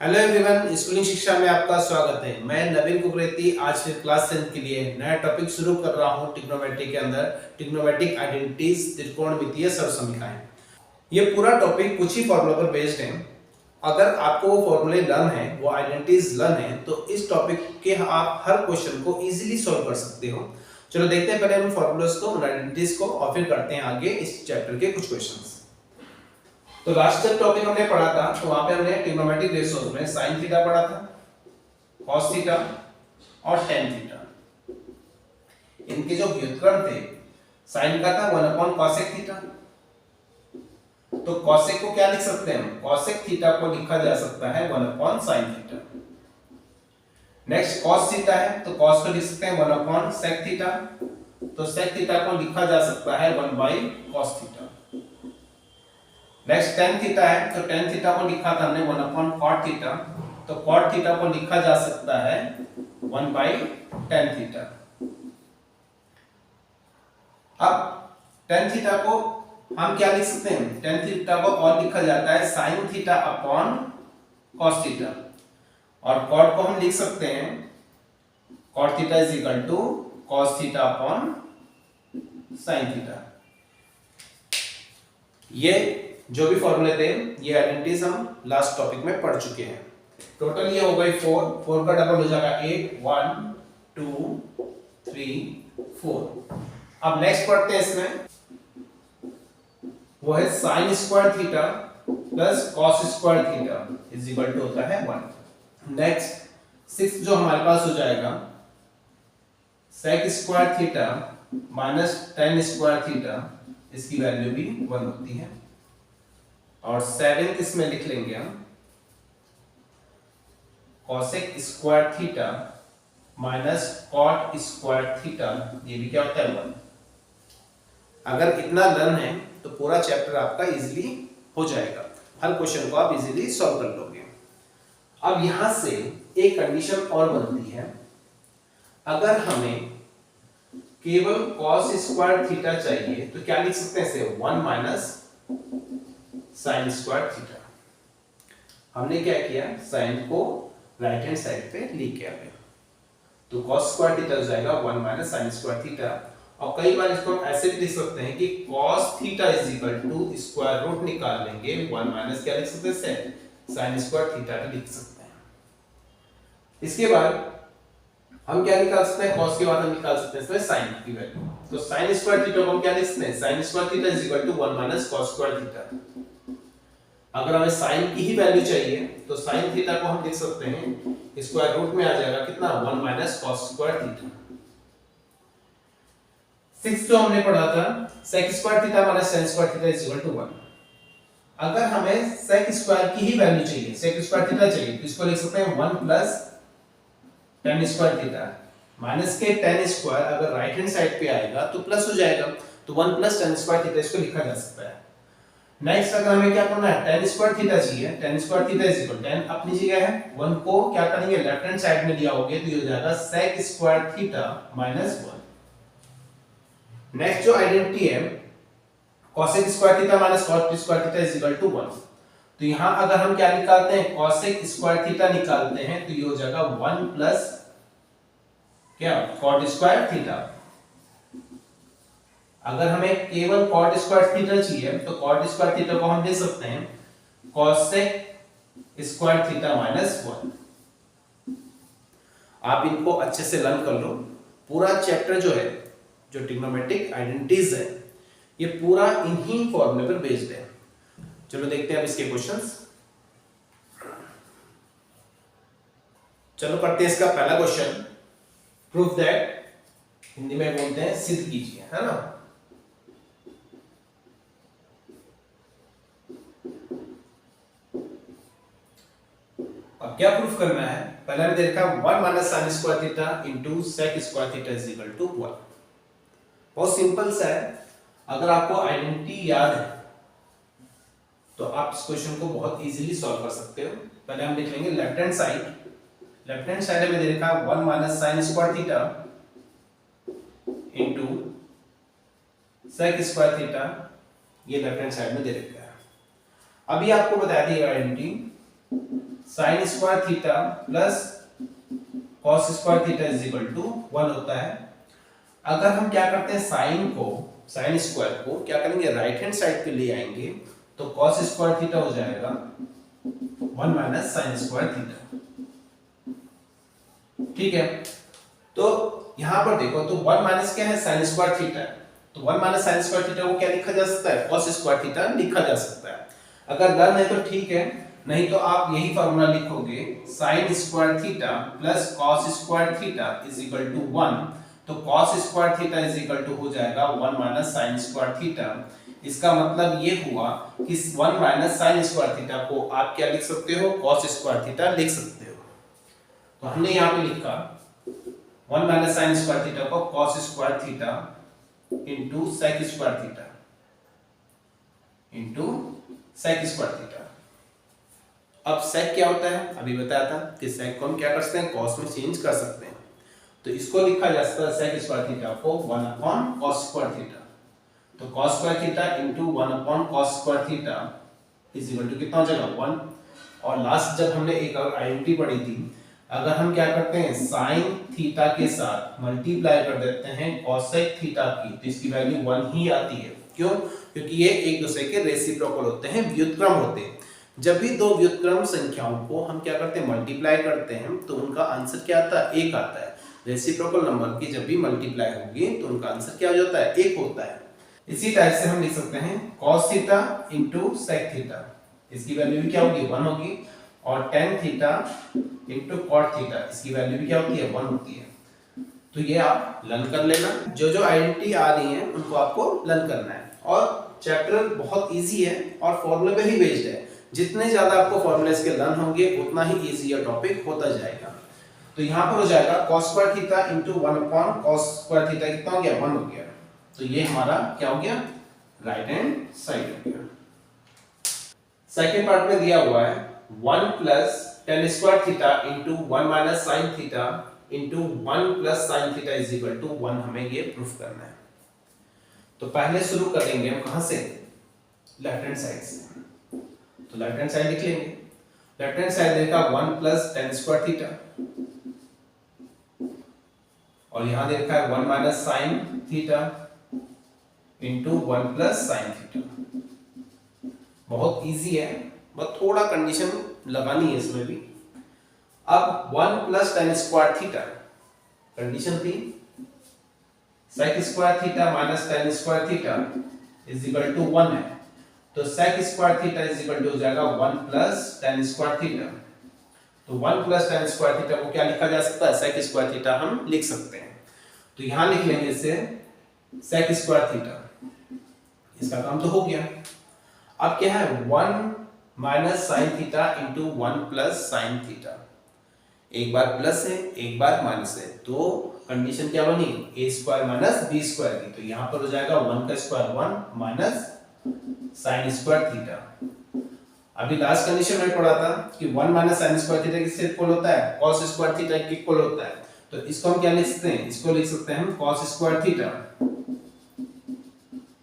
Hello everyone, schooling शिक्षा में आपका स्वागत है। मैं नवीन कुकरेती आज फिर क्लास 10 के लिए नया टॉपिक शुरू कर रहा हूं। ट्रिग्नोमेट्री के अंदर ट्रिग्नोमेट्रिक आइडेंटिटीज, त्रिकोणमितीय सर्वसमीकरण। ये पूरा टॉपिक कुछ ही फॉर्मूला पर बेस्ड है। अगर आपको वो फॉर्मूले लर्न है, वो आइडेंटिटीज लर्न है, तो इस टॉपिक के आप हर क्वेश्चन को इजीली सॉल्व कर सकते हो। चलो देखते हैं पहले उन फॉर्मूलाज को, उन आइडेंटिटीज को, और फिर करते हैं आगे इस चैप्टर के कुछ क्वेश्चंस। तो लास्ट जब टॉपिक हमने पढ़ा था तो वहां पे हमने ट्रिग्नोमेट्रिक रेशियोज में sin थीटा पढ़ा था, cos थीटा और tan थीटा। इनके जो व्युत्क्रम थे, sin का था 1 cosec थीटा। तो cosec को क्या लिख सकते हैं हम? cosec थीटा को लिखा जा सकता है 1 sin theta. Next cos theta है, तो cos को लिख सकते हैं 1 sec थीटा। तो sec थीटा को लिखा जा सकता है 1/cos theta. Next tan theta है, तो tan थीटा को लिखा था हमने 1 cot थीटा। तो cot थीटा को लिखा जा सकता है 1/tan थीटा। अब tan थीटा को हम क्या लिख सकते हैं? tan थीटा को और लिखा जाता है sin theta upon cos theta. और cot को हम लिख सकते हैं cot theta is equal to cos theta upon sin theta. ये जो भी फॉर्मूले थे, ये आइडेंटिटीज हम लास्ट टॉपिक में पढ़ चुके हैं। टोटल ये हो गई 4 का डबल हो जाएगा 8, 1 2 3 4। अब नेक्स्ट पढ़ते हैं इसमें, वो है sin square theta plus cos square theta is equal to होता है 1। नेक्स्ट 6 जो हमारे पास हो जाएगा sec square theta minus tan square theta, इसकी वैल्यू भी 1 होती है। और 7 इसमें लिख लेंगे हम cosec square theta minus cot square theta, ये भी क्या होता है 1। अगर इतना लर्न है तो पूरा चैप्टर आपका इजीली हो जाएगा, हर क्वेश्चन को आप इजीली सॉल्व कर लोगे। अब यहां से एक कंडीशन और बनती है, अगर हमें केवल cos स्क्वायर थीटा चाहिए तो क्या लिख सकते हैं इसे? 1 माइनस sin स्क्वायर थीटा। हमने क्या किया? sin को राइट हैंड साइड पे लेके आ गए, तो cos स्क्वायर थीटा हो जाएगा 1 माइनस sin स्क्वायर थीटा। और कई बार इसको हम ऐसे भी लिख सकते हैं कि cos theta is equal to square root निकाल लेंगे 1 माइनस क्या लिख सकते हैं? sin स्क्वायर थीटा भी लिख सकते हैं। इसके बाद हम क्या निकाल सकते हैं? cos के बाद हम निकाल सकते हैं इसमें sin की वैल्यू। तो sin स्क्वायर थीटा को हम क्या लिख सकते हैं? sin square theta is equal to 1 minus cos square theta. अगर हमें sin की ही वैल्यू चाहिए तो sin थीटा को हम लिख सकते हैं, स्क्वायर रूट में आ जाएगा कितना? 1 माइनस cos स्क्वायर थीटा। 6 जो हमने पढ़ा था sec square theta minus sin square theta is equal to 1। अगर हमें sec स्क्वायर की ही वैल्यू चाहिए, sec स्क्वायर थीटा चाहिए, तो इसको लिख सकते हैं 1 plus tan square theta. Minus के tan स्क्वायर अगर राइट हैंड साइड पे आएगा तो प्लस हो जाएगा, तो 1 प्लस tan स्क्वायर थीटा इसको लिखा जा सकता है। नेक्स्ट अगर हमें क्या करना है? tan स्क्वायर थीटा चाहिए, tan square theta is equal tan अपनी जगह है, 1 को क्या करेंगे? लेफ्ट हैंड साइड में लिया होगे तो ये हो जाएगा sec square theta minus 1। Next जो आइडेंटिटी है cosec square theta minus cot square theta is equal to 1। तो यहां अगर हम क्या निकालते हैं? cosec स्क्वायर थीटा निकालते हैं तो ये हो जाएगा 1 प्लस क्या? cot square theta. अगर हमें केवल cot स्क्वायर थीटा चाहिए तो cot स्क्वायर थीटा को हम दे सकते हैं cosec स्क्वायर थीटा माइनस 1। आप इनको अच्छे से लर्न कर लो। पूरा चैप्टर जो है, जो ट्रिग्नोमेट्रिक आइडेंटिटीज है, ये पूरा इन्हीं फॉर्मूले पर बेस्ड है। चलो देखते हैं अब इसके क्वेश्चंस। चलो करते हैं इसका पहला क्वेश्चन। प्रूफ दैट, हिंदी में बोलते हैं सिद्ध कीजिए, है ना। अब क्या प्रूफ करना है? पहले हमने देखा 1 minus sin square theta into sec square theta is equal to 1। बहुत सिंपल सा है। अगर आपको आइडेंटिटी याद है तो आप इस क्वेश्चन को बहुत इजीली सॉल्व कर सकते हो। पहले हम लिख लेंगे लेफ्ट हैंड साइड में दे रखा 1 minus sin square theta into sec square theta, ये लेफ्ट हैंड साइड में दे रखा है। अभी आपको बता दी identity sine square theta plus cos square theta is equal to 1 होता है। अगर हम क्या करते हैं साइन स्क्वायर को क्या करेंगे राइट हैंड साइड पे ले आएंगे तो कॉस स्क्वायर थीटा हो जाएगा 1 माइनस साइन स्क्वायर थीटा। ठीक है, तो यहां पर देखो तो 1 माइनस क्या है साइन स्क्वायर थीटा, तो 1 माइनस साइन स्क्वायर थीटा को क्या लिखा जा सकता है कॉस स्क्वायर थीटा लिखा जा सकता है। अगर लर्न है तो ठीक है, नहीं तो आप यही फार्मूला लिखोगे sine square theta plus cos square theta is equal to 1, तो cos square theta is equal to हो जाएगा 1 माइनस साइन स्क्वायर थीटा। इसका मतलब ये हुआ कि 1 माइनस साइन स्क्वायर थीटा को आप क्या लिख सकते हो कॉस स्क्वायर थीटा लिख सकते हो। तो हमने यहाँ पे लिखा 1 माइनस साइन स्क्वायर थीटा को cos square theta into sec square theta into sec square theta. अब सेक क्या होता है अभी बताया था कि सेक को हम क्या कर सकते हैं कॉस में चेंज कर सकते हैं, तो इसको लिखा जा सकता है सेक स्क्वायर थीटा को 1 अपॉन कॉस स्क्वायर थीटा, तो cos square theta into 1 upon cos square theta is equal to कितना हो जाएगा 1। और लास्ट जब हमने एक और आइडेंटिटी पढ़ी थी, अगर हम क्या करते हैं साइन थीटा के साथ मल्टीप्लाई कर देते हैं कॉसेक थीटा की तो इसकी वैल्यू 1 ही आती है। क्यों? क्योंकि ये एक दूसरे के रेसिप्रोकल होते हैं, व्युत्क्रम होते हैं। जब भी दो व्युत्क्रम संख्याओं को हम क्या करते हैं मल्टीप्लाई करते हैं तो उनका आंसर क्या आता है 1 आता है। रेसिप्रोकल नंबर की जब भी मल्टीप्लाई होगी तो उनका आंसर क्या हो जाता है 1 होता है। इसी टाइप से हम लिख सकते हैं cos theta into sec theta, इसकी वैल्यू भी क्या होगी 1 होगी, और tan theta into cot theta इसकी वैल्यू भी क्या होती है 1 होती है। तो ये आप लर्न कर लेना, जो जो आइडेंटिटी आ रही है उनको आपको लर्न करना है। और चैप्टर बहुत इजी है और फॉर्मूले पे ही बेस्ड है, जितने ज्यादा आपको फॉर्मूले के लर्न होंगे उतना ही इजी ये टॉपिक होता जाएगा। तो यहाँ पर हो जाएगा cos square theta into 1 upon cos square theta कितना हो गया 1 हो गया, तो ये हमारा क्या हो गया राइट हैंड साइड हो गया। सेकंड पार्ट में दिया हुआ है 1 plus tan square theta into 1 minus sine theta into 1 plus sine theta is equal to 1, हमें ये प्रूफ करना है। तो पहले शुरू करेंगे हम कहां से लेफ्ट हैंड साइड से, तो लेफ्ट हैंड साइड लिख लेंगे। लेफ्ट हैंड साइड देखा 1 प्लस tan स्क्वायर थीटा और यहां दे रखा है 1 minus sine theta into 1 plus sine theta. बहुत इजी है, बस थोड़ा कंडीशन लगानी है इसमें भी। अब 1 plus tan square theta condition थी sec square theta minus tan square theta is equal to 1 है, तो sec square theta is equal to हो जाएगा 1 प्लस tan स्क्वायर थीटा। तो 1 प्लस tan स्क्वायर थीटा को क्या लिखा जा सकता है sec स्क्वायर थीटा हम लिख सकते हैं। तो यहां लिख लेंगे इसे sec स्क्वायर थीटा, इसका काम तो हो गया। अब क्या है 1 minus sine theta into 1 plus sine theta, एक बार प्लस है एक बार माइनस है, तो कंडीशन क्या बनी a square minus b square की, तो यहां पर हो जाएगा 1 का square 1 minus sine square theta. अभी लास्ट कंडीशन में पढ़ा था कि 1 माइनस साइन स्क्वायर थीटा किससे इक्वल होता है cos स्क्वायर थीटा के इक्वल होता है, तो इसको हम क्या लिख सकते हैं, इसको लिख सकते हैं हम cos square theta.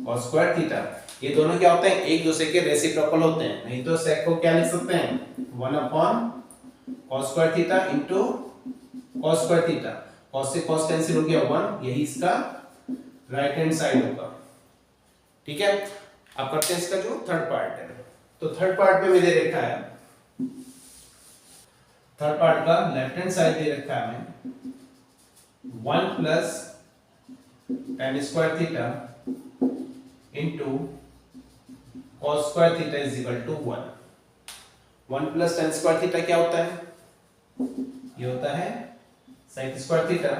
cos square theta ये दोनों क्या होते हैं एक दूसरे के रेसिप्रोकल होते हैं, नहीं तो sec को क्या लिख सकते हैं 1 upon cos square theta into cos square theta. cos से cos कैंसिल हो गया 1, यही इसका राइट हैंड साइड होगा। ठीक है, अब करते हैं इसका जो थर्ड पार्ट है। तो थर्ड पार्ट में मैंने देखा है, थर्ड पार्ट का लेफ्ट हैंड साइड दे रखा है हमें 1 plus tan square theta into cos square theta is equal to 1। 1 plus tan square theta क्या होता है, ये होता है sec स्क्वायर थीटा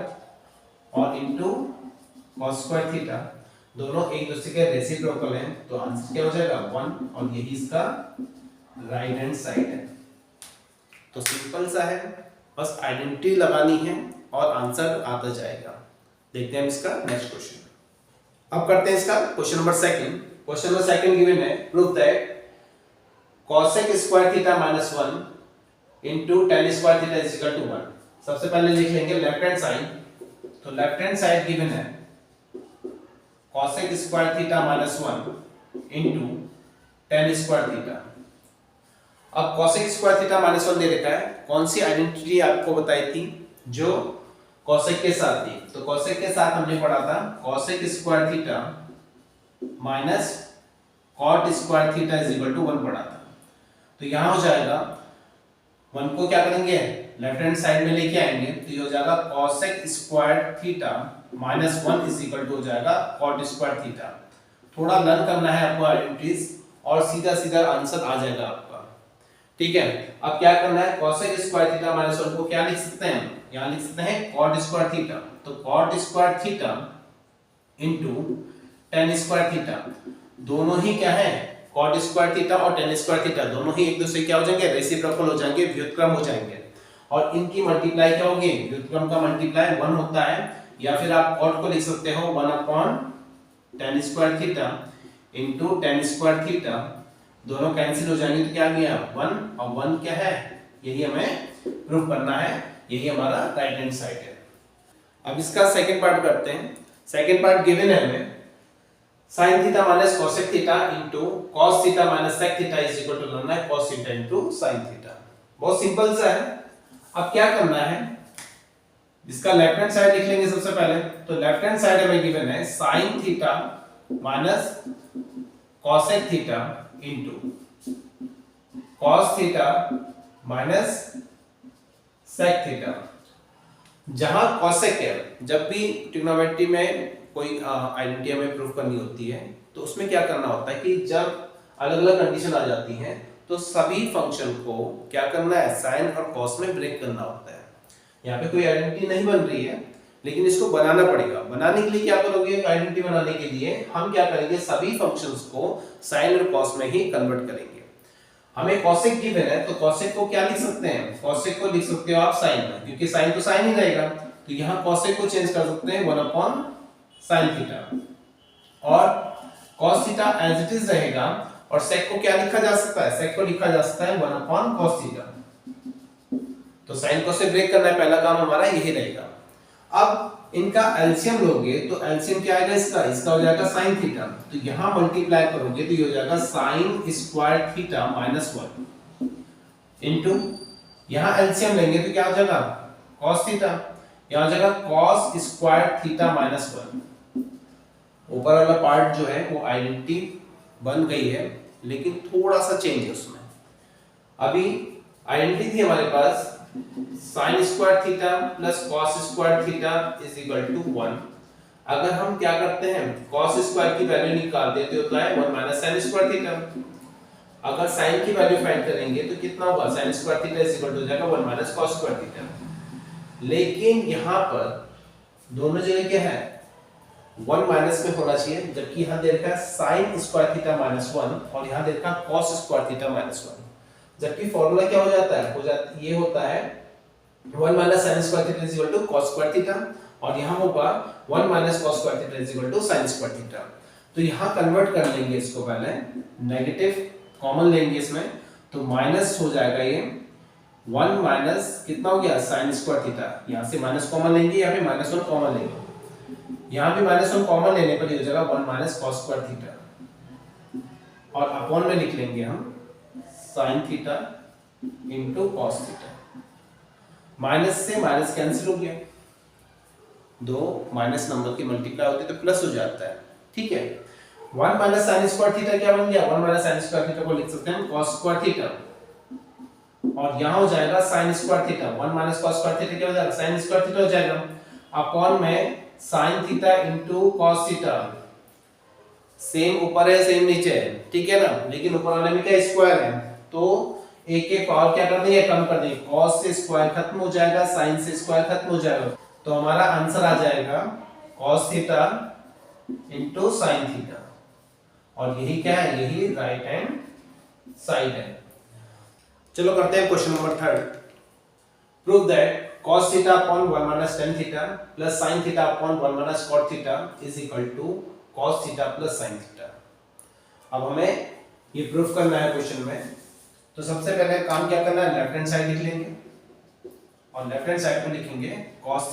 और इंटू cos स्क्वायर थीटा, दोनों एक दूसरे के रेसिप्रोकल हैं, तो आंसर क्या हो जाएगा 1 और यही इसका राइट हैंड साइड है। तो सिंपल सा है, बस आइडेंटिटी लगानी है और आंसर आता जाएगा। देखते हैं इसका नेक्स्ट क्वेश्चन। अब करते हैं इसका question number second. Question number second given है prove that cosec square theta minus 1 into tan square theta is equal to 1। सबसे पहले लिख लेंगे लेफ्ट हैंड साइड, तो लेफ्ट हैंड साइड गिवन है cosec square theta minus 1 into tan square theta. अब cosec square theta minus 1 दे रखा है, कौन सी आइडेंटिटी आपको बताई थी जो cosec के साथ थी, तो cosec के साथ हमने पढ़ा था cosec square theta minus cot square theta is equal to 1 पढ़ा था। तो यहां हो जाएगा 1 को क्या करेंगे लेफ्ट हैंड साइड में लेके आएंगे, तो ये हो जाएगा cosec square theta minus 1 is equal to हो जाएगा cot स्क्वायर थीटा। थोड़ा लर्न करना है आपको आइडेंटिटीज और सीधा सीधा आंसर आ जाएगा आपका, ठीक है। अब क्या करना है, cosec स्क्वायर थीटा माइनस 1 को क्या लिख सकते हैं, यहां लिख सकते हैं cot स्क्वायर थीटा, तो cot square theta into tan square theta, दोनों ही क्या है cot स्क्वायर थीटा और tan स्क्वायर थीटा दोनों ही एक दूसरे क्या हो जाएंगे, रेसिप्रोकल हो जाएंगे, व्युत्क्रम हो जाएंगे, और इनकी मल्टीप्लाई क्या होगी, व्युत्क्रम का मल्टीप्लाई 1 होता है, या फिर आप cot को लिख सकते हो 1 upon tan square theta into tan square theta, दोनों कैंसिल हो जाएंगे तो क्या आ गया 1, और 1 क्या है, यही हमें प्रूव करना है, यही हमारा राइट हैंड साइड है। अब इसका सेकंड पार्ट करते हैं। सेकंड पार्ट गिवन है हमें sin theta minus cosec theta into cos theta minus sec theta is equal to करना है cos theta into sin theta. बहुत सिंपल सा है। अब क्या करना है, इसका लेफ्ट हैंड साइड लिख लेंगे सबसे पहले, तो लेफ्ट हैंड साइड हमें गिवन है sin theta minus cosec theta into cos theta minus sec theta. जहां cosec है, जब भी ट्रिग्नोमेट्री में कोई आइडेंटिटी हमें प्रूव करनी होती है तो उसमें क्या करना होता है कि जब अलग अलग कंडीशन आ जाती हैं तो सभी फंक्शन को क्या करना है, साइन और कॉस में ब्रेक करना होता है। यहाँ पे कोई आइडेंटिटी नहीं बन रही है लेकिन इसको बनाना पड़ेगा। बनाने के लिए क्या करोगे, आइडेंटिटी बनाने के लिए हम क्या करेंगे, सभी फंक्शंस को साइन और कॉस में ही कन्वर्ट करेंगे। हमें cosec गिवन है तो cosec को क्या लिख सकते हैं, cosec को लिख सकते हो आप साइन में, क्योंकि साइन तो साइन ही रहेगा, तो यहाँ cosec को चेंज कर सकते हैं 1 अपॉन sin थीटा, और cos theta as it is रहेगा, और sec को क्या लिखा जा सकता है, sec को लिखा जा सकता है 1 अपॉन cos थीटा। तो sin cos से ब्रेक करना है, पहला काम हमारा यही रहेगा। अब इनका एलसीएम लोगे तो एलसीएम क्या आएगा, इसका हो जाएगा sin थीटा, तो यहां मल्टीप्लाई करोगे तो ये हो जाएगा sin square theta minus 1 into, यहां एलसीएम लेंगे तो क्या हो जाएगा cos थीटा, यहां हो जाएगा cos स्क्वायर थीटा माइनस 1। ऊपर वाला पार्ट जो है वो आइडेंटिटी बन गई है लेकिन थोड़ा सा चेंज है उसमें। अभी आइडेंटिटी थी हमारे पास sin square theta plus cos square theta is equal to 1। अगर हम क्या करते हैं, cos स्क्वायर की वैल्यू निकाल देते हो तो है 1 माइनस sin स्क्वायर थीटा। अगर sin की वैल्यू फाइंड करेंगे तो कितना होगा, sin square theta is equal to हो जाएगा 1 माइनस cos स्क्वायर थीटा। लेकिन यहां पर दोनों जगह क्या है, 1 माइनस में होना चाहिए, जबकि यहां दे रखा है sin स्क्वायर थीटा माइनस 1 और यहां दे रखा है cos स्क्वायर थीटा माइनस 1। जबकि फॉर्मूला क्या हो जाता है, ये होता है 1 minus sin square theta is equal to cos square theta, और यहां होगा 1 minus cos square theta is equal to sin square theta. तो यहां कन्वर्ट कर लेंगे इसको, पहले नेगेटिव कॉमन लेंगे इसमें, तो माइनस हो जाएगा ये 1 माइनस कितना हो गया sin स्क्वायर थीटा, यहां से माइनस कॉमन लेंगे, यहां पे माइनस 1 कॉमन लेंगे, यहां पे माइनस 1 कॉमन लेने पर ये हो जाएगा 1 माइनस cos स्क्वायर थीटा, और अपॉन में लिख लेंगे हम sin theta into cos theta. Minus से माइनस कैंसिल हो गया, दो माइनस नंबर की मल्टीप्लाई होती है तो प्लस हो जाता है, ठीक है। 1 माइनस sin स्क्वायर थीटा क्या बन गया, 1 माइनस sin स्क्वायर थीटा को लिख सकते हैं cos स्क्वायर थीटा, और यहां हो जाएगा sin square theta, 1 minus cos square theta क्या हो जाएगा, sin स्क्वायर थीटा हो जाएगा, अपॉन में sin theta into cos theta. Same ऊपर है सेम नीचे है, ठीक है ना, लेकिन ऊपर वाले में क्या स्क्वायर है तो एक एक पावर क्या कर देंगे, कम कर देंगे, cos से स्क्वायर खत्म हो जाएगा, sin से स्क्वायर खत्म हो जाएगा, तो हमारा आंसर आ जाएगा cos theta into sin theta, और यही क्या है, यही राइट हैंड साइड है। चलो करते हैं question number 3। Prove that cos theta upon 1 minus tan theta plus sin theta upon 1 minus cot theta is equal to cos theta plus sin theta. अब हमें ये प्रूफ करना है क्वेश्चन में, तो सबसे पहले काम क्या करना है, लेफ्ट हैंड साइड लिख लेंगे, और लेफ्ट हैंड साइड में लिखेंगे cos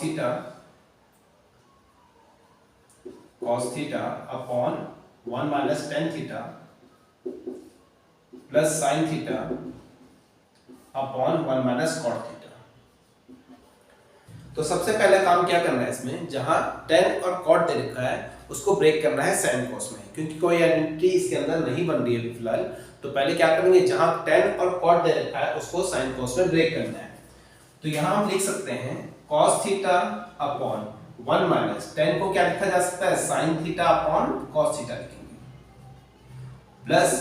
theta upon 1 minus tan theta plus sin theta upon 1 minus cot theta. तो सबसे पहले काम क्या करना है इसमें, जहां tan और cot दे रखा है उसको ब्रेक करना है sin cos में, क्योंकि कोई आइडेंटिटी इसके अंदर नहीं बन रही है फिलहाल। तो पहले क्या करेंगे, जहां tan और cot दे रखा है उसको sin cos में ब्रेक करना है। तो यहां हम लिख सकते हैं cos theta upon 1 minus tan को क्या लिखा जा सकता है, sin theta upon cos theta लिखेंगे, plus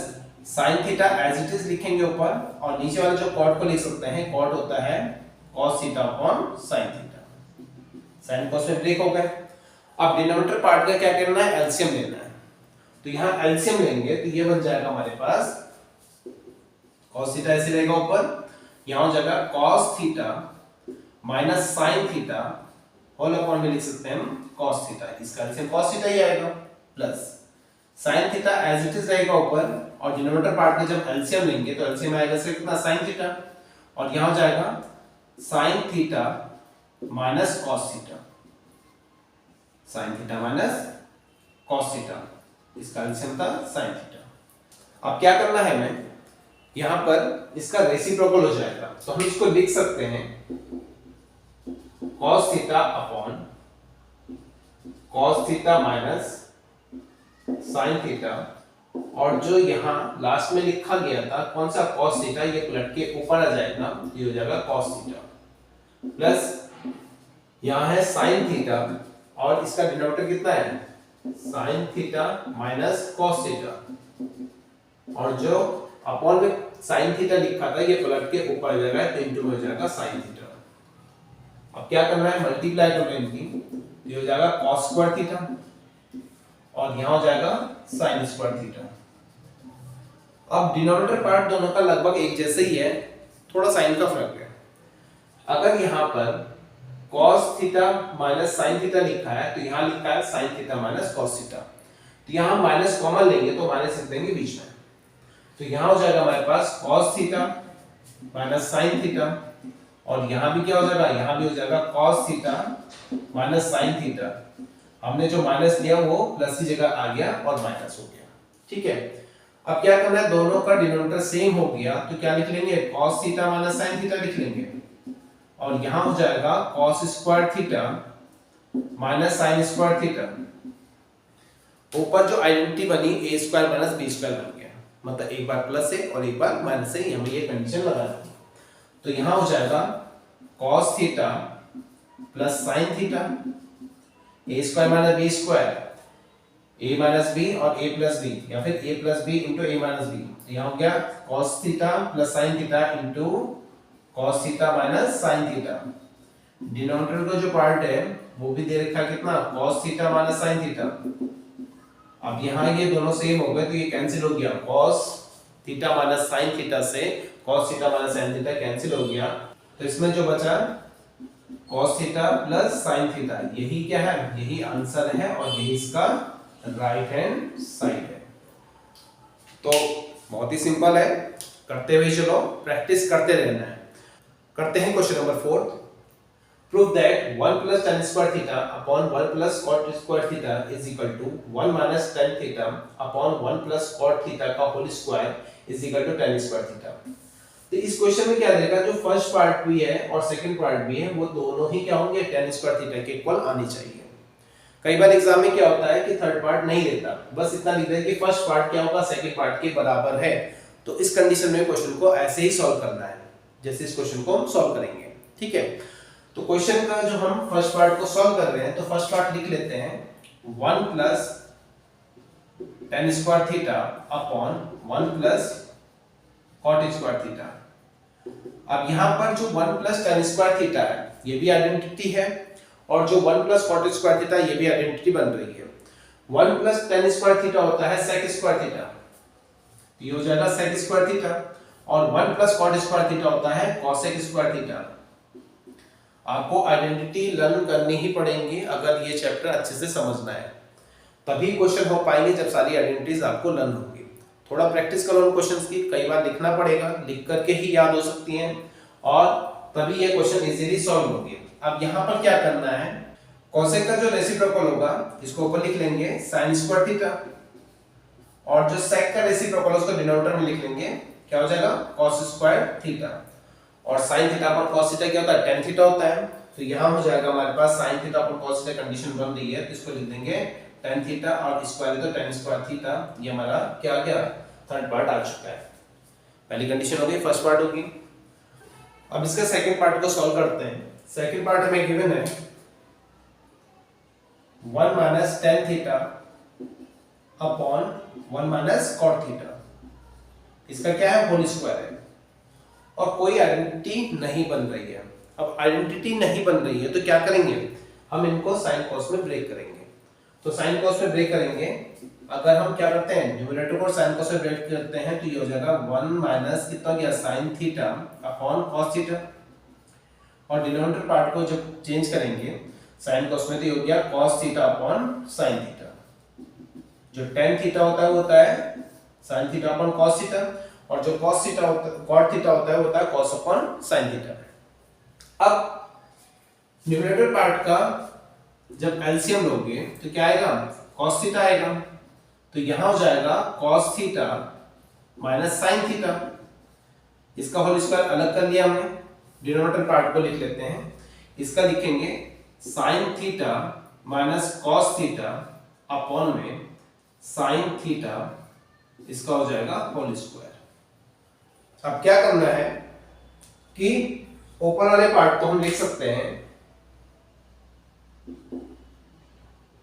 sin theta as it is लिखेंगे ऊपर, और नीचे वाले जो cot को लिख सकते हैं, cot होता है cos theta upon sin theta. sin cos में ब्रेक हो गए। अब डिनोमिनेटर पार्ट का क्या करना है, एलसीएम लेना है। तो यहां एलसीएम लेंगे तो ये बन जाएगा हमारे पास cos थीटा ऐसे रहेगा ऊपर, यहां हो जाएगा cos theta minus sin theta whole upon में लिख सकते हैं हम cos थीटा, इसका एलसीएम cos थीटा ही आएगा, plus sin theta as it is रहेगा ऊपर, और डिनोमिनेटर पार्ट में जब एलसीएम लेंगे तो एलसीएम आएगा से कितना, sin थीटा, और यहां हो जाएगा sin theta minus cos theta, sin theta minus cos theta, इसका एलसीएम था sin थीटा। अब क्या करना है हमें, यहां पर इसका रेसिप्रोकल हो जाएगा, तो हम इसको लिख सकते हैं cos theta upon cos theta minus sin theta, और जो यहां लास्ट में लिखा गया था कौन सा cos थीटा, ये पलट के ऊपर आ जाएगा, ये हो जाएगा cos थीटा, प्लस यहां है sin थीटा, और इसका डिनोमिनेटर कितना है, sin theta minus cos theta, और जो अपॉन में sin थीटा लिखा था ये पलट के ऊपर आ जाएगा, तो इंटू में हो जाएगा sin थीटा। अब क्या करना है, मल्टीप्लाई करना है इनकी, ये हो जाएगा cos स्क्वायर थीटा, और यहां हो जाएगा sin स्क्वायर थीटा। अब डिनोमिनेटर पार्ट दोनों का लगभग एक जैसे ही है, थोड़ा साइन का फर्क है। अगर यहां पर cos theta minus sin theta लिखा है तो यहां लिखा है sin theta minus cos theta, तो यहां माइनस कॉमन लेंगे तो माइनस रख देंगे बीच में, तो यहां हो जाएगा हमारे पास cos theta minus sin theta, और यहां भी क्या हो जाएगा, यहां भी हो जाएगा cos theta minus sin theta. हमने जो माइनस लिया वो प्लस की जगह आ गया और माइनस हो गया, ठीक है। अब क्या करना है, दोनों का डिनोमिनेटर सेम हो गया तो क्या लिख लेंगे, cos theta minus sin theta लिख लेंगे, और यहां हो जाएगा cos square theta minus sin square theta. ऊपर जो आइडेंटिटी बनी a square minus b square बन गया, मतलब एक बार प्लस है और एक बार माइनस है, हमें ये कंडीशन लगानी है। तो यहां हो जाएगा cos theta plus sin theta, a square minus b square, a minus b और a प्लस b, या फिर a plus b into a minus b, तो यहां हो गया cos theta plus sin theta into cos theta minus sin theta. Denominator का जो part है वो भी दे रखा है कितना, cos theta minus sin theta. अब यहाँ ये दोनों सेम हो गए तो ये कैंसिल हो गया, cos theta minus sin theta से cos theta minus sin theta cancel हो गया, तो इसमें जो बचा cos theta plus sin theta, यही क्या है, यही आंसर है, और यही इसका राइट हैंड साइड है। तो बहुत ही सिंपल है, करते हुए चलो, प्रैक्टिस करते रहना है। करते हैं question number 4। Prove that 1 plus tan square theta upon 1 plus cot square theta is equal to 1 minus tan theta upon 1 plus cot theta का whole square is equal to tan square theta। तो इस question में क्या देगा, जो first part भी है और सेकंड पार्ट भी है वो दोनों ही क्या होंगे, tan square theta के इक्वल आनी चाहिए। कई बार एग्जाम में क्या होता है कि थर्ड पार्ट नहीं देता, बस इतना लिख देगा कि फर्स्ट पार्ट क्या होगा, सेकंड पार्ट के बराबर है। तो इस कंडीशन में क्वेश्चन को ऐसे ही सॉल्व करना है जैसे इस क्वेश्चन को हम सॉल्व करेंगे, ठीक है। तो क्वेश्चन का जो हम फर्स्ट पार्ट को सॉल्व कर रहे हैं, तो फर्स्ट पार्ट लिख लेते हैं 1 plus tan square theta upon 1 plus cot square theta. अब यहां पर जो 1 प्लस tan स्क्वायर थीटा है ये भी आइडेंटिटी है, और जो 1 प्लस cot स्क्वायर थीटा ये भी आइडेंटिटी बन रही है। 1 प्लस tan स्क्वायर थीटा होता है sec स्क्वायर थीटा, ये हो जाएगा sec स्क्वायर थीटा, और 1 प्लस cot स्क्वायर थीटा होता है cosec स्क्वायर थीटा। आपको आइडेंटिटी लर्न करनी ही पड़ेंगी अगर ये चैप्टर अच्छे से समझना है, तभी क्वेश्चन हो पाएंगे जब सारी आइडेंटिटीज आपको लर्न होगी। थोड़ा प्रैक्टिस करो उन क्वेश्चंस की, कई बार लिखना पड़ेगा, लिख करके ही याद हो सकती हैं, और तभी ये क्वेश्चन इजीली सॉल्व होंगे। अब यहाँ पर क्या करना है, कोसेक का जो रेसिप्रोकल होगा इसको ऊपर लिख लेंगे sin स्क्वायर थीटा, और जो सेक का रेसिप्रोकल उसको डिनोमिनेटर में लिख लेंगे, क्या हो जाएगा cos स्क्वायर थीटा, और sin theta upon cos theta क्या होता है, tan थीटा होता है। तो यहाँ हो जाएगा हमारे पास sin theta upon cos theta condition बन रही है, तो इसको लिख देंगे tan थीटा और स्क्वायर है तो tan स्क्वायर थीटा। ये हमारा क्या आ गया, थर्ड पार्ट आ चुका है। पहली कंडीशन हो गई, फर्स्ट पार्ट होगी। अब इसका सेकंड पार्ट को सॉल्व करते हैं। सेकंड पार्ट हमें गिवन है 1 minus tan theta upon 1 minus cot theta. इसका क्या है, होल स्क्वायर है और कोई आइडेंटिटी नहीं बन रही है। अब आइडेंटिटी नहीं बन रही है तो क्या करेंगे, हम इनको साइन कॉस में ब्रेक करेंगे। तो साइन कॉस में ब्रेक करेंगे, अगर हम क्या करते हैं, न्यूमरेटर को साइन कॉस में ब्रेक करते हैं तो ये हो जाएगा 1 माइनस कितना गया, sine theta upon cos theta. और डिनोमिनेटर पार्ट को जब चेंज करेंगे साइन कॉस में तो ये हो गया cos theta upon sine theta. जो tan थीटा होता है sin theta upon cos theta, और जो cos थीटा होता है cot थीटा होता है cos अपॉन sin थीटा। अब न्यूमरेटर पार्ट का जब एलसीएम लोगे तो क्या आएगा, cos थीटा आएगा। तो यहां हो जाएगा cos theta minus sin theta. इसका होल स्क्वायर अलग कर लिया हमने, डिनोमिनेटर पार्ट को लिख लेते हैं। इसका लिखेंगे sin theta minus cos theta upon में sin थीटा, इसका हो जाएगा होल स्क्वायर। अब क्या करना है कि ऊपर वाले पार्ट को हम लिख सकते हैं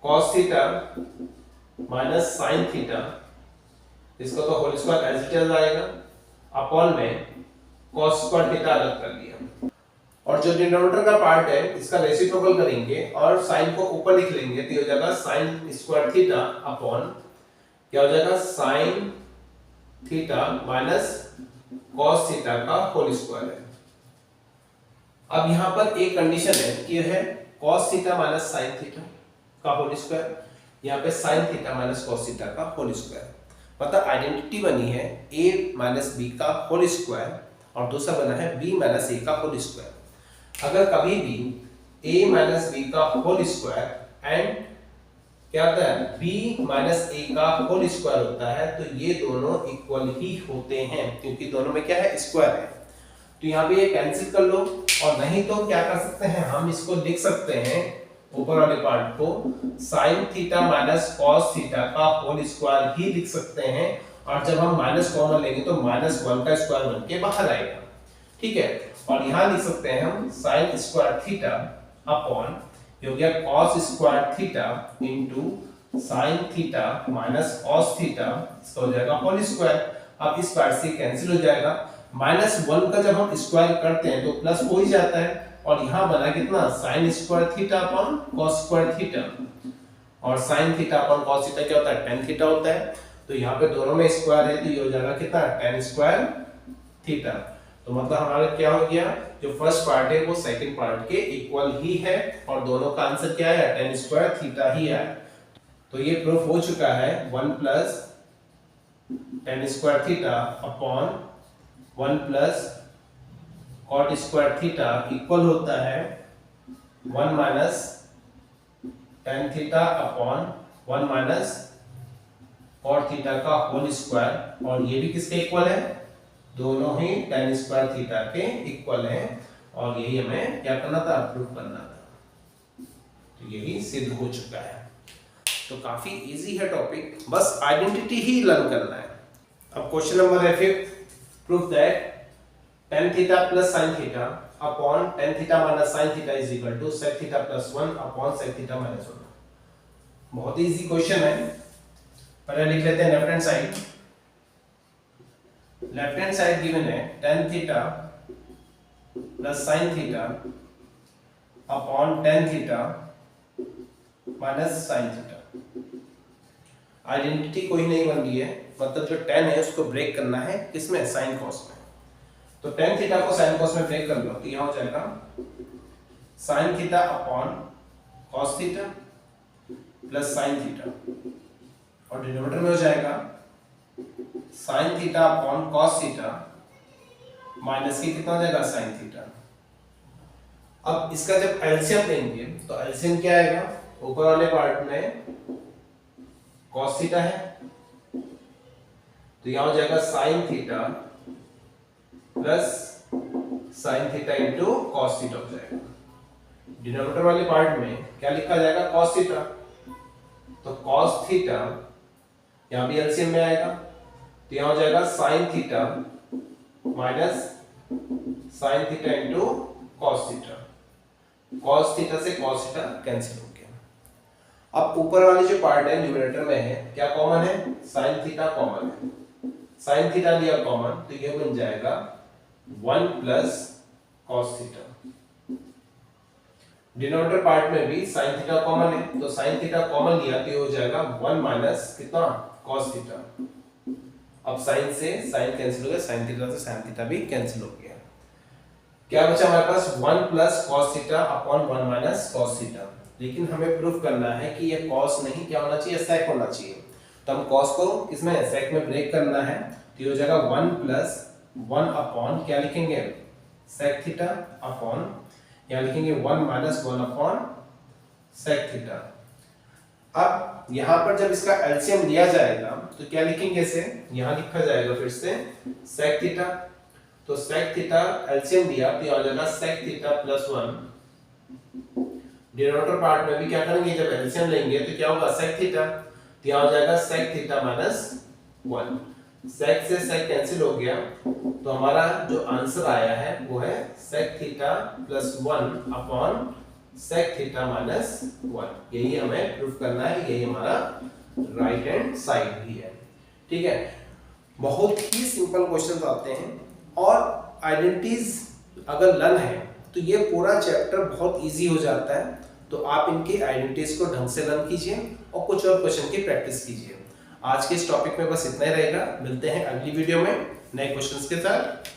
cos theta minus sin theta, इसका तो whole square as it is आएगा, अपॉन में cos स्क्वायर थीटा अलग कर लिया। और जो डिनोमिनेटर का पार्ट है इसका रेसिप्रोकल करेंगे और साइन को ऊपर लिख लेंगे तो हो जाएगा sin स्क्वायर थीटा अपॉन क्या हो जाएगा, sin theta minus cos theta का होल स्क्वायर है। अब यहां पर एक कंडीशन है कि है cos theta minus sin theta का होल स्क्वायर, यहां पे sin theta minus cos theta का होल स्क्वायर। मतलब आइडेंटिटी बनी है a माइनस b का होल स्क्वायर और दूसरा बना है b माइनस a का होल स्क्वायर। अगर कभी भी a माइनस b का होल स्क्वायर एंड क्या होता है b माइनस a का होल स्क्वायर होता है तो ये दोनों इक्वल ही होते हैं, क्योंकि दोनों में क्या है, स्क्वायर है। तो यहाँ पे ये कैंसिल कर लो, और नहीं तो क्या कर सकते हैं, हम इसको लिख सकते हैं ऊपर वाले पार्ट को sin theta minus cos theta का होल स्क्वायर ही लिख सकते हैं। और जब हम माइनस कॉमन लेंगे तो -1 का स्क्वायर बन के बाहर आएगा, ठीक है। और यहाँ लिख सकते हैं हम sin स्क्वायर थीटा अपॉन ये हो गया cos square theta into sin theta minus cos theta, इसका हो जाएगा होल स्क्वायर। अब इस पार्ट से कैंसिल हो जाएगा, -1 का जब हम स्क्वायर करते हैं तो प्लस हो ही जाता है, और यहाँ बना कितना, sin square theta upon cos square theta. और sin theta upon cos theta क्या होता है, tan थीटा होता है। तो यहाँ पे दोनों में स्क्वायर है तो ये हो जाएगा कितना, tan स्क्वायर थीटा। तो मतलब हमारा क्या हो गया, जो फर्स्ट पार्ट है वो सेकंड पार्ट के इक्वल ही है और दोनों का आंसर क्या है, tan स्क्वायर थीटा ही है। तो ये प्रूफ हो चुका है 1 plus tan square theta upon 1 plus cot square theta equal होता है 1 minus tan theta upon 1 minus cot theta का होल स्क्वायर। और ये भी किसके इक्वल है, दोनों ही tan स्क्वायर थीटा के इक्वल हैं। और यही हमें क्या करना था, प्रूफ करना था। तो यही सिद्ध हो चुका है। तो काफी इजी है टॉपिक, बस आइडेंटिटी ही लर्न करना है। अब क्वेश्चन नंबर है 5th, proof that tan theta plus sin theta upon tan theta minus sin theta is equal to sec theta plus 1 upon sec theta minus 1। बहुत ही इजी क्वेश्चन है। पहले लिख लेते हैं left hand side. Left hand side given है tan theta plus sin theta upon tan theta minus sin theta. Identity कोई नहीं बन रही है, मतलब जो tan है उसको ब्रेक करना है किसमें, sin cos में। तो tan थीटा को sin cos में ब्रेक कर लो तो यहां हो जाएगा sin theta upon cos theta plus sin theta, और डिनोमिनेटर में हो जाएगा sin theta upon cos theta minus के कितना हो जाएगा, sin थीटा। अब इसका जब एलसीएम लेंगे तो एलसीएम क्या आएगा, ऊपर वाले पार्ट में cos थीटा है तो यहां हो जाएगा sin theta plus sin theta into cos theta हो जाएगा। डिनोमिनेटर वाले पार्ट में क्या लिखा जाएगा, cos थीटा, तो cos थीटा यहां भी एलसीएम में आएगा, तो यहां हो जाएगा sin theta minus sin theta into cos theta. cos theta से cos थीटा कैंसिल हो गया। अब ऊपर वाली जो पार्ट है न्यूमरेटर में है, क्या कॉमन है, sin थीटा कॉमन है, sin थीटा लिया कॉमन, तो ये बन जाएगा 1 plus cos theta. Denominator part में भी sin थीटा कॉमन है, तो sin थीटा कॉमन लिया तो ये हो जाएगा 1 माइनस कितना, cos थीटा। अब sin से sin कैंसिल हो गया, sin थीटा से sin थीटा भी कैंसिल हो गया। क्या बचा हमारे पास, 1 plus cos theta upon 1 minus cos theta. लेकिन हमें प्रूफ करना है कि ये cos नहीं क्या होना चाहिए, sec होना चाहिए। तो हम cos को किसमें, sec में ब्रेक करना है, तो ये हो जाएगा 1 प्लस 1 अपॉन क्या लिखेंगे, sec थीटा अपॉन यहाँ लिखेंगे 1 माइनस 1 अपॉन sec थीटा। अब यहाँ पर जब इसका एलसीएम लिया जाएगा तो क्या लिखेंगे इसे, यहाँ लिखा जाएगा फिर से sec थीटा, तो sec थीटा एलसीएम दिया तो यहाँ हो जाएगा sec theta plus 1। Denominator part में भी क्या करेंगे, जब एलसीएम लेंगे तो क्या होगा, sec थीटा, तो यहाँ हो जाएगा sec थीटा माइनस 1। sec से sec कैंसिल हो गया, तो हमारा जो आंसर आया है वो है sec theta plus 1 upon sec theta minus 1। यही हमें प्रूफ करना है, यही हमारा राइट हैंड साइड भी है। ठीक है, बहुत ही सिंपल क्वेश्चंस आते हैं, और आइडेंटिटीज अगर लर्न है तो ये पूरा चैप्टर बहुत इजी हो जाता है। तो आप इनकी आइडेंटिटीज को ढंग से लर्न कीजिए और कुछ और क्वेश्चन की प्रैक्टिस कीजिए। आज के इस टॉपिक में बस इतना ही रहेगा, मिलते हैं अगली वीडियो में नए क्वेश्चंस के साथ।